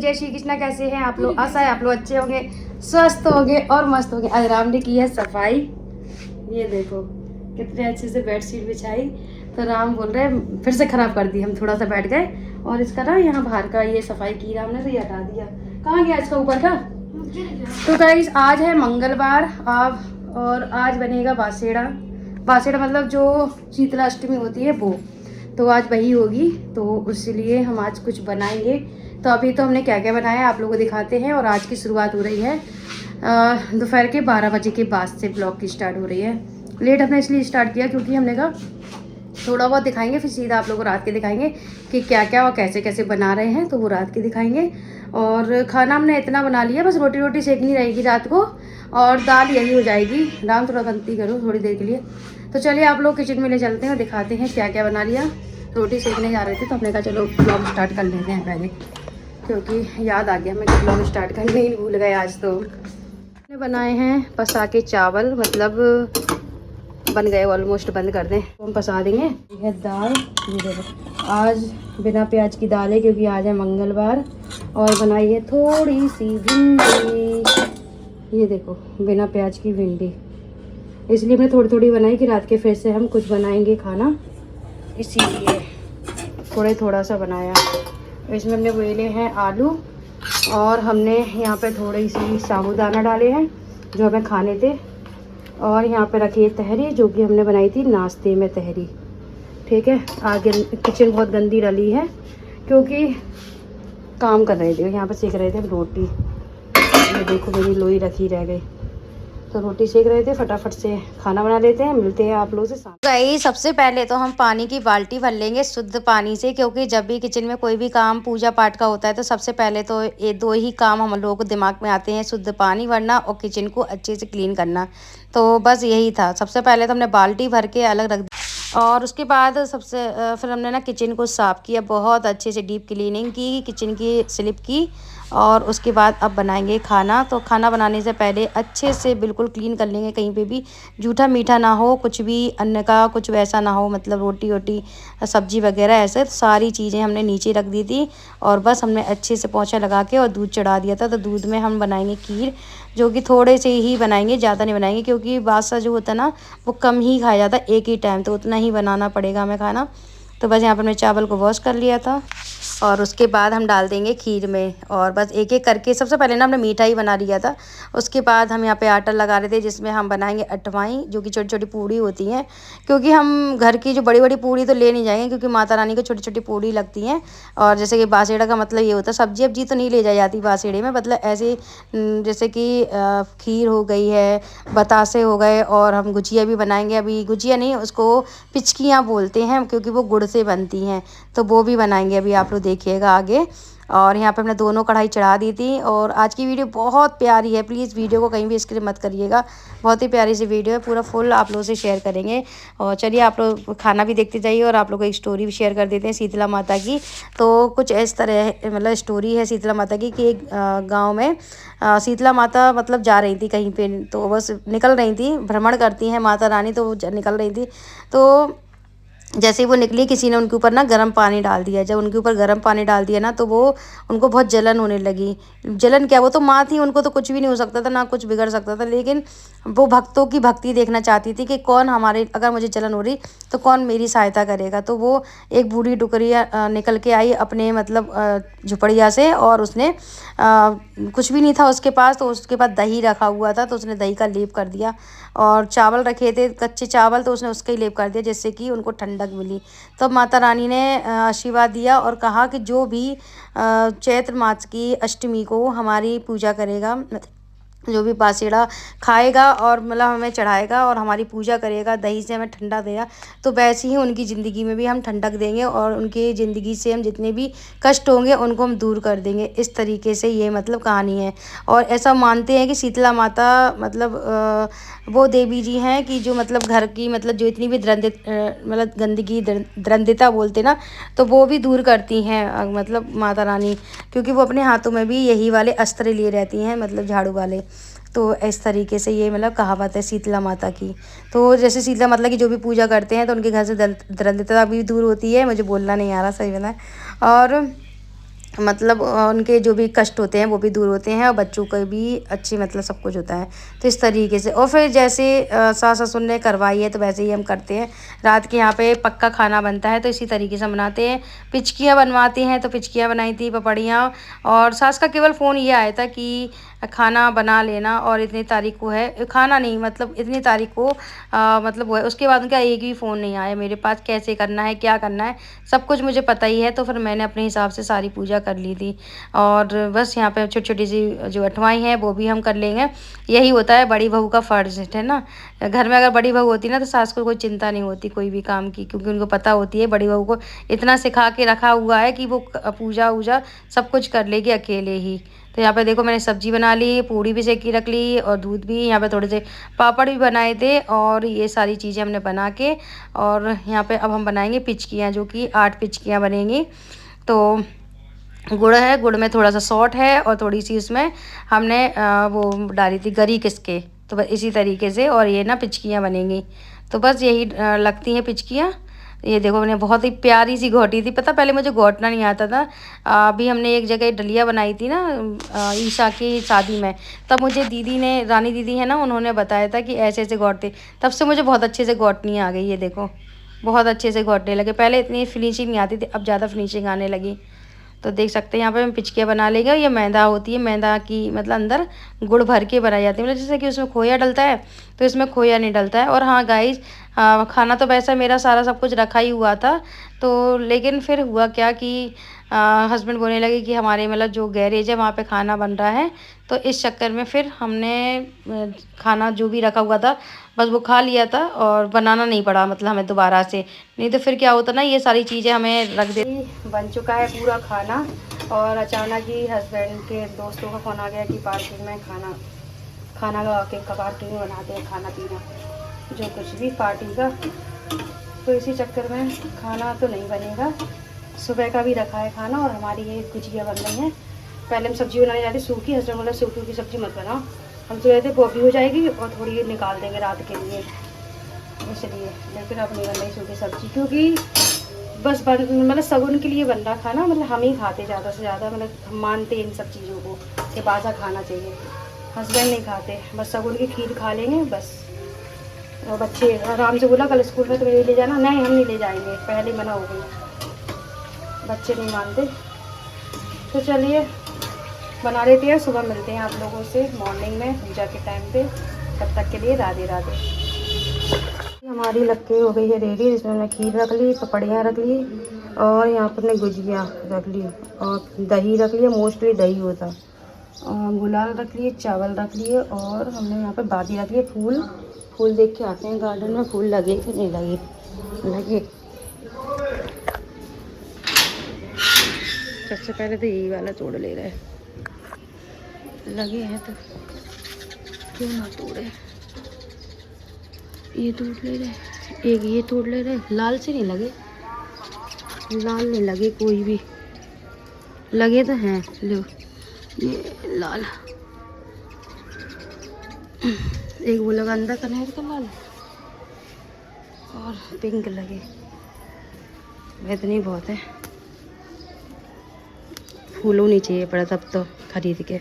जय श्री कृष्णा। कैसे हैं आप लोग? आशा है आप लोग अच्छे होंगे, स्वस्थ होंगे और मस्त होंगे। आज राम ने की है सफाई। ये देखो कितने अच्छे से बेडशीट बिछाई। तो राम बोल रहे हैं फिर से खराब कर दी। हम थोड़ा सा बैठ गए और इसका ना यहाँ बाहर का ये सफाई की राम ने, तो ये हटा दिया। कहाँ गया इसका ऊपर का? तो गाइस आज है मंगलवार अब, और आज बनेगा बासेड़ा। बासेड़ा मतलब जो शीतला अष्टमी होती है वो, तो आज वही होगी। तो इसलिए हम आज कुछ बनाएंगे। तो अभी तो हमने क्या क्या बनाया है आप लोगों को दिखाते हैं। और आज की शुरुआत हो रही है दोपहर के 12 बजे के बाद से ब्लॉग की स्टार्ट हो रही है। लेट हमने इसलिए स्टार्ट किया क्योंकि हमने कहा थोड़ा बहुत दिखाएंगे, फिर सीधा आप लोगों को रात के दिखाएंगे कि क्या क्या और कैसे कैसे बना रहे हैं, तो वो रात के दिखाएंगे। और खाना हमने इतना बना लिया, बस रोटी रोटी सेकनी रहेगी रात को और दाल यही हो जाएगी। राम थोड़ा गलती करो थोड़ी देर के लिए। तो चलिए आप लोग किचन में ले चलते हैं और दिखाते हैं क्या क्या बना लिया। रोटी सेकने जा रहे थे तो हमने कहा चलो ब्लॉग स्टार्ट कर लेते हैं पहले, क्योंकि याद आ गया हमें कि ब्लॉग स्टार्ट करने ही भूल गए आज। तो हमने बनाए हैं पसा के चावल, मतलब बन गए ऑलमोस्ट, बंद कर दें तो हम पसा देंगे। ये दाल, ये देखो आज बिना प्याज की दाल है क्योंकि आज है मंगलवार। और बनाई है थोड़ी सी भिंडी, ये देखो बिना प्याज की भिंडी, इसलिए हमने थोड़ी थोड़ी बनाई कि रात के फिर से हम कुछ बनाएंगे खाना, इसीलिए थोड़ा सा बनाया। इसमें हमने वेले हैं आलू और हमने यहाँ पे थोड़ी सी साबूदाना डाले हैं जो हमें खाने थे। और यहाँ पे रखी है तहरी जो कि हमने बनाई थी नाश्ते में तहरी। ठीक है, आगे किचन बहुत गंदी डली है क्योंकि काम कर रहे थे, यहाँ पे सेक रहे थे हम रोटी। ये देखो मेरी लोई रखी रह गई, तो रोटी सेक रहे थे। फटाफट से खाना बना लेते हैं, मिलते हैं आप लोगों से साथ। गाइस सबसे पहले तो हम पानी की बाल्टी भर लेंगे शुद्ध पानी से, क्योंकि जब भी किचन में कोई भी काम पूजा पाठ का होता है तो सबसे पहले तो ये दो ही काम हम लोगों को दिमाग में आते हैं, शुद्ध पानी भरना और किचन को अच्छे से क्लीन करना। तो बस यही था। सबसे पहले तो हमने बाल्टी भर के अलग रख दी और उसके बाद फिर हमने ना किचन को साफ़ किया, बहुत अच्छे से डीप क्लीनिंग की किचन की स्लिप की। और उसके बाद अब बनाएंगे खाना। तो खाना बनाने से पहले अच्छे से बिल्कुल क्लीन कर लेंगे, कहीं पे भी जूठा मीठा ना हो, कुछ भी अन्न का कुछ वैसा ना हो, मतलब रोटी वोटी सब्जी वगैरह ऐसे सारी चीज़ें हमने नीचे रख दी थी। और बस हमने अच्छे से पोंछा लगा के और दूध चढ़ा दिया था। तो दूध में हम बनाएंगे खीर, जो कि थोड़े से ही बनाएंगे, ज़्यादा नहीं बनाएंगे क्योंकि बादशाह जो होता है ना वो कम ही खाया जाता है एक ही टाइम, तो उतना ही बनाना पड़ेगा हमें खाना। तो बस यहाँ पर हमने चावल को वॉश कर लिया था और उसके बाद हम डाल देंगे खीर में। और बस एक एक करके सबसे पहले ना हमने मीठा ही बना लिया था। उसके बाद हम यहाँ पे आटा लगा रहे थे जिसमें हम बनाएंगे अटवाई, जो कि छोटी छोटी पूड़ी होती हैं। क्योंकि हम घर की जो बड़ी बड़ी पूड़ी तो ले नहीं जाएंगे क्योंकि माता रानी को छोटी छोटी पूड़ी लगती हैं। और जैसे कि बासेड़ा का मतलब ये होता है सब्जी वब्जी तो नहीं ले जाई जाती बासेड़े में, मतलब ऐसे जैसे कि खीर हो गई है, बतासे हो गए, और हम गुजिया भी बनाएंगे। अभी गुजिया नहीं, उसको पिचकियाँ बोलते हैं क्योंकि वो गुड़ से बनती हैं, तो वो भी बनाएंगे अभी आप लोग देखिएगा आगे। और यहाँ पे हमने दोनों कढ़ाई चढ़ा दी थी। और आज की वीडियो बहुत प्यारी है, प्लीज़ वीडियो को कहीं भी स्किप मत करिएगा, बहुत ही प्यारी सी वीडियो है, पूरा फुल आप लोगों से शेयर करेंगे। और चलिए आप लोग खाना भी देखते जाइए और आप लोग को एक स्टोरी भी शेयर कर देते हैं शीतला माता की। तो कुछ इस तरह मतलब स्टोरी है शीतला माता की कि एक गाँव में शीतला माता मतलब जा रही थी कहीं पे, तो बस निकल रही थी, भ्रमण करती हैं माता रानी, तो वो निकल रही थी। तो जैसे ही वो निकली किसी ने उनके ऊपर ना गर्म पानी डाल दिया। जब उनके ऊपर गर्म पानी डाल दिया ना तो वो उनको बहुत जलन होने लगी। जलन क्या, वो तो माँ थी, उनको तो कुछ भी नहीं हो सकता था, ना कुछ बिगड़ सकता था, लेकिन वो भक्तों की भक्ति देखना चाहती थी कि कौन हमारे, अगर मुझे जलन हो रही तो कौन मेरी सहायता करेगा। तो वो एक बूढ़ी डुकरिया निकल के आई अपने मतलब झुपड़िया से, और उसने कुछ भी नहीं था उसके पास, तो उसके पास दही रखा हुआ था, तो उसने दही का लेप कर दिया। और चावल रखे थे कच्चे चावल, तो उसने उसका ही लेप कर दिया जिससे कि उनको ठंडक मिली। तो माता रानी ने आशीर्वाद दिया और कहा कि जो भी चैत्र मास की अष्टमी को हमारी पूजा करेगा, जो भी बासेड़ा खाएगा और मतलब हमें चढ़ाएगा और हमारी पूजा करेगा, दही से हमें ठंडा देगा, तो वैसे ही उनकी ज़िंदगी में भी हम ठंडक देंगे और उनकी ज़िंदगी से हम जितने भी कष्ट होंगे उनको हम दूर कर देंगे। इस तरीके से ये मतलब कहानी है। और ऐसा मानते हैं कि शीतला माता मतलब वो देवी जी हैं कि जो मतलब घर की मतलब जो इतनी भी मतलब गंदगी दरिद्रता बोलते ना, तो वो भी दूर करती हैं मतलब माता रानी, क्योंकि वो अपने हाथों में भी यही वाले अस्त्र लिए रहती हैं, मतलब झाड़ू वाले। तो इस तरीके से ये मतलब कहावत है शीतला माता की। तो जैसे शीतला माता की जो भी पूजा करते हैं तो उनके घर से दरिद्रता भी दूर होती है। मुझे बोलना नहीं आ रहा, सही बना। और मतलब उनके जो भी कष्ट होते हैं वो भी दूर होते हैं और बच्चों को भी अच्छी मतलब सब कुछ होता है। तो इस तरीके से और फिर जैसे सास ससुर ने करवाई है तो वैसे ही हम करते हैं। रात के यहाँ पे पक्का खाना बनता है तो इसी तरीके से हम बनाते हैं। पिचकियाँ बनवाते हैं तो पिचकियाँ बनाई थी, पपड़ियाँ। और सास का केवल फ़ोन ये आया था कि खाना बना लेना और इतनी तारीख को है, खाना नहीं मतलब इतनी तारीख को मतलब वो है। उसके बाद उनका एक भी फ़ोन नहीं आया मेरे पास, कैसे करना है क्या करना है सब कुछ मुझे पता ही है। तो फिर मैंने अपने हिसाब से सारी पूजा कर ली थी। और बस यहाँ पे छोटी छोटी सी जो अठवाई हैं वो भी हम कर लेंगे। यही होता है बड़ी बहू का फ़र्ज़ है ना। घर में अगर बड़ी बहू होती ना तो सास को कोई चिंता नहीं होती कोई भी काम की, क्योंकि उनको पता होती है बड़ी बहू को इतना सिखा के रखा हुआ है कि वो पूजा वूजा सब कुछ कर लेगी अकेले ही। तो यहाँ पे देखो मैंने सब्जी बना ली, पूड़ी भी सेकी रख ली और दूध भी, यहाँ पे थोड़े से पापड़ भी बनाए थे। और ये सारी चीज़ें हमने बना के और यहाँ पे अब हम बनाएंगे पिचकियाँ, जो कि 8 पिचकियाँ बनेंगी। तो गुड़ है, गुड़ में थोड़ा सा सौंठ है और थोड़ी सी इसमें हमने वो डाली थी गरी किसके। तो बस इसी तरीके से और ये ना पिचकियाँ बनेंगी। तो बस यही लगती हैं पिचकियाँ। ये देखो मैंने बहुत ही प्यारी सी घोटी थी, पता पहले मुझे घोटना नहीं आता था। अभी हमने एक जगह डलिया बनाई थी ना ईशा की शादी में, तब मुझे दीदी ने, रानी दीदी है ना, उन्होंने बताया था कि ऐसे ऐसे घोटते। तब से मुझे बहुत अच्छे से घोटनी आ गई। ये देखो बहुत अच्छे से घोटने लगे, पहले इतनी फिनिशिंग नहीं आती थी, अब ज़्यादा फिनिशिंग आने लगी। तो देख सकते हैं यहाँ पे हम पिचकियाँ बना लेंगे। और ये मैदा होती है, मैदा की मतलब अंदर गुड़ भर के बनाई जाती है, मतलब जैसे कि उसमें खोया डलता है तो इसमें खोया नहीं डलता है। और हाँ गाइस, खाना तो वैसा मेरा सारा सब कुछ रखा ही हुआ था। तो लेकिन फिर हुआ क्या कि हस्बैंड बोलने लगे कि हमारे मतलब जो गैरेज है वहाँ पे खाना बन रहा है। तो इस चक्कर में फिर हमने खाना जो भी रखा हुआ था बस वो खा लिया था और बनाना नहीं पड़ा मतलब हमें दोबारा से। नहीं तो फिर क्या होता ना, ये सारी चीज़ें हमें रख दे। बन चुका है पूरा खाना और अचानक ही हस्बैंड के दोस्तों का फ़ोन आ गया कि पार्किंग में खाना लगा के पार्किंग में बनाते हैं खाना पीना जो कुछ भी पार्टी का। तो इसी चक्कर में खाना तो नहीं बनेगा, सुबह का भी रखा है खाना। और हमारी ये गुजिया बन रही है। पहले हम सब्ज़ी बनाने जाते सूखी, हस्बैंड बोला सूखी की सब्ज़ी मत बनाओ, हम तो कहते वो भी हो जाएगी और थोड़ी निकाल देंगे रात के लिए, इसलिए। लेकिन अब नहीं बन रही सूखी सब्ज़ी, क्योंकि बस मतलब सगुन के लिए बन रहा खाना, मतलब हम ही खाते ज़्यादा से ज़्यादा, मतलब हम मानते इन सब चीज़ों को कि बासा खाना चाहिए। हस्बैंड नहीं खाते, बस सगुन की खीर खा लेंगे बस। और बच्चे आराम से बोला कल स्कूल में तो ले जाना, नहीं हम नहीं ले जाएंगे, पहले मना हो गई, बच्चे नहीं मानते। तो चलिए बना लेते हैं, सुबह मिलते हैं आप लोगों से मॉर्निंग में पूजा के टाइम पे। तब तक के लिए राधे राधे। हमारी लक्की हो गई है रेडी, जिसमें हमने खीर रख ली, पपड़ियाँ रख ली और यहाँ पर हमने गुजिया रख ली और दही रख लिया, मोस्टली दही होता, और गुलाल रख लिए, चावल रख लिए और हमने यहाँ पर बादी रख लिए। फूल देख के आते हैं गार्डन में फूल लगे कि नहीं लगे। सबसे पहले तो यही वाला तोड़ ले रहे हैं, लगे हैं तो क्यों ना तोड़े। ये तोड़ ले रहे, एक ये तोड़ ले रहे। लाल से नहीं लगे, लाल नहीं लगे, कोई भी लगे तो हैं। लो ये लाल, एक वो लगा अंदर कनेर का लाल और पिंक लगे, इतनी बहुत है। फूलों नहीं चाहिए पड़ा तब तो खरीद के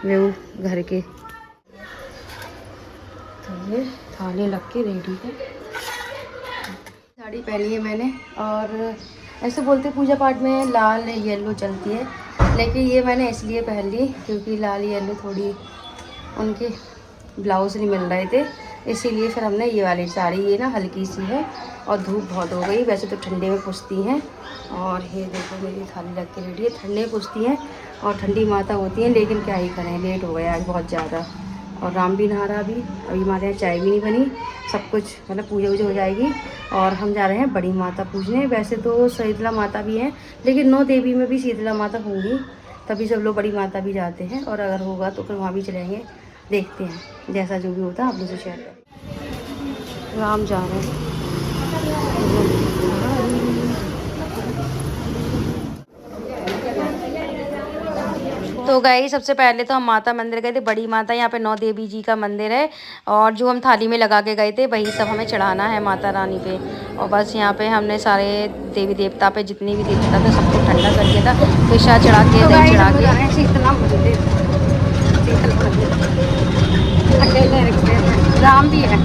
वो घर के। तो ये थाली लग के रेडी है। साड़ी पहनी है मैंने, और ऐसे बोलते पूजा पाठ में लाल येलो चलती है, लेकिन ये मैंने इसलिए पहन ली क्योंकि लाल येलो थोड़ी उनके ब्लाउज नहीं मिल रहे थे, इसीलिए फिर हमने ये वाली साड़ी, ये ना हल्की सी है और धूप बहुत हो गई, वैसे तो ठंडे में पुछती हैं। और ये देखो मेरी थाली रख के रेडी है, ठंडे में पुछती हैं और ठंडी माता होती हैं, लेकिन क्या ही करें, लेट हो गया आज बहुत ज़्यादा। और राम भी नहा रहा अभी हमारे यहाँ चाय भी नहीं बनी, सब कुछ मतलब पूजा वूजा हो जाएगी और हम जा रहे हैं बड़ी माता पूजने। वैसे तो शीतला माता भी हैं, लेकिन 9 देवी में भी शीतला माता होंगी, तभी सब लोग बड़ी माता भी जाते हैं, और अगर होगा तो फिर वहाँ भी चलेंगे, देखते हैं जैसा जो भी होता है आप लोग से शेयर करें। राम जा रहे हैं, तो गई सबसे पहले तो हम माता मंदिर गए थे, बड़ी माता, यहाँ पे 9 देवी जी का मंदिर है, और जो हम थाली में लगा के गए थे वही सब हमें चढ़ाना है माता रानी पे। और बस यहाँ पे हमने सारे देवी देवता पे जितनी भी देवता थे सबको ठंडा कर दिया था, प्रसाद चढ़ा के, दही चढ़ा के। शीतला मंदिर, शीतला मंदिर अकेले रखते हैं, राम भी है।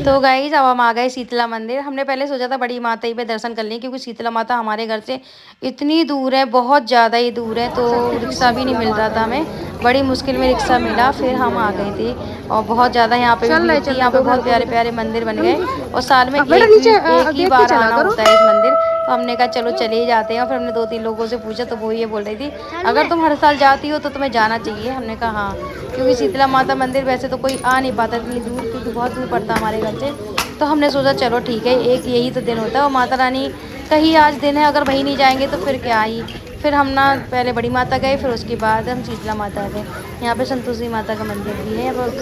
तो गाइस अब हम आ गए शीतला मंदिर। हमने पहले सोचा था बड़ी माता ही पे दर्शन कर लें, क्योंकि शीतला माता हमारे घर से इतनी दूर है, बहुत ज़्यादा ही दूर है, तो रिक्शा भी नहीं मिल रहा था हमें, बड़ी मुश्किल में रिक्शा मिला, फिर हम आ गए थे। और बहुत ज़्यादा यहाँ पे भी भीड़ थी, यहाँ पे बहुत प्यारे प्यारे मंदिर बन गए, और साल में एक ही बार आना होता है इस मंदिर। तो हमने कहा चलो चले ही जाते हैं। और फिर हमने 2-3 लोगों से पूछा तो वो ये बोल रही थी अगर तुम हर साल जाती हो तो तुम्हें जाना चाहिए। हमने कहा हाँ, क्योंकि शीतला माता मंदिर वैसे तो कोई आ नहीं पाता इतनी दूर, क्योंकि बहुत दूर पड़ता हमारे घर से। तो हमने सोचा चलो ठीक है, एक यही तो दिन होता है, और माता रानी का ही आज दिन है, अगर वहीं नहीं जाएंगे तो फिर क्या ही। फिर हम ना पहले बड़ी माता गए, फिर उसके बाद हम शीतला माता गए। यहाँ पे संतोषी माता का मंदिर भी है, अब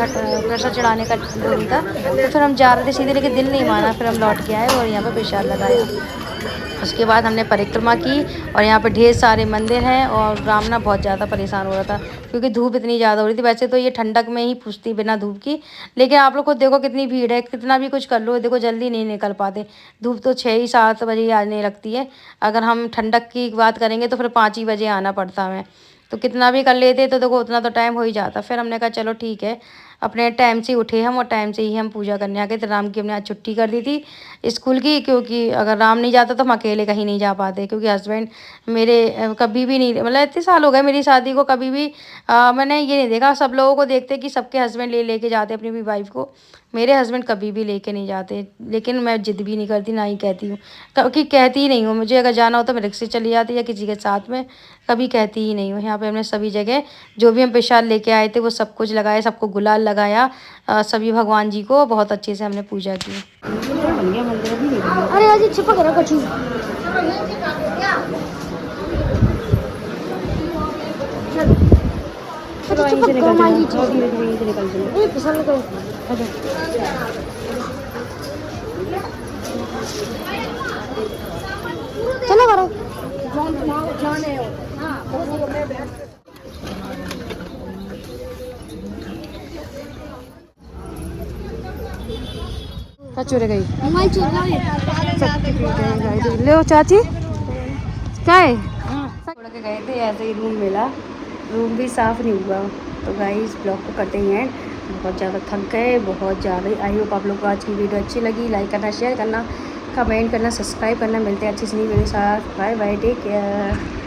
प्रसाद चढ़ाने का दूरी था, तो फिर हम जा रहे थे सीधे, लेकिन दिल नहीं माना, फिर हम लौट के आए और यहाँ पे प्रसाद लगाया। उसके बाद हमने परिक्रमा की, और यहाँ पे ढेर सारे मंदिर हैं। और राम ना बहुत ज़्यादा परेशान हो रहा था, क्योंकि धूप इतनी ज़्यादा हो रही थी। वैसे तो ये ठंडक में ही पूछती बिना धूप की, लेकिन आप लोग को देखो कितनी भीड़ है, कितना भी कुछ कर लो देखो जल्दी नहीं निकल पाते। धूप तो 6 ही 7 बजे ही आने लगती है, अगर हम ठंडक की बात करेंगे तो फिर 5 ही बजे आना पड़ता हमें। तो कितना भी कर लेते तो देखो उतना तो टाइम हो ही जाता। फिर हमने कहा चलो ठीक है, अपने टाइम से उठे हम, और टाइम से ही हम पूजा करने आ गए। तो राम की हमने आज छुट्टी कर दी थी स्कूल की, क्योंकि अगर राम नहीं जाता तो हम अकेले कहीं नहीं जा पाते, क्योंकि हस्बैंड मेरे कभी भी नहीं, मतलब इतने साल हो गए मेरी शादी को, कभी भी मैंने ये नहीं देखा। सब लोगों को देखते कि सबके हस्बैंड लेके जाते अपनी भी वाइफ को, मेरे हस्बैंड कभी भी लेके नहीं जाते। लेकिन मैं जिद भी नहीं करती, ना ही कहती हूँ, क्योंकि कहती ही नहीं हूँ। मुझे अगर जाना हो तो मैं रिक्शे चली जाती या किसी के साथ में, कभी कहती ही नहीं हूँ। यहाँ पे हमने सभी जगह जो भी हम प्रसाद लेके आए थे वो सब कुछ लगाया, सबको गुलाल लगाया, सभी भगवान जी को बहुत अच्छे से हमने पूजा की। अरे आज चिपक रहा कुछ चलो करो चुरे गई ले चाची क्या है। छोड़ के गए थे, ऐसे ही रूम मिला, रूम भी साफ़ नहीं हुआ। तो गाइस ब्लॉग को करते हैं एंड, बहुत ज़्यादा थक गए, बहुत ज़्यादा। आई होप आप लोग को आज की वीडियो अच्छी लगी। लाइक करना, शेयर करना, कमेंट करना, सब्सक्राइब करना। मिलते हैं अच्छी सी वीडियो के साथ। Bye bye, take care.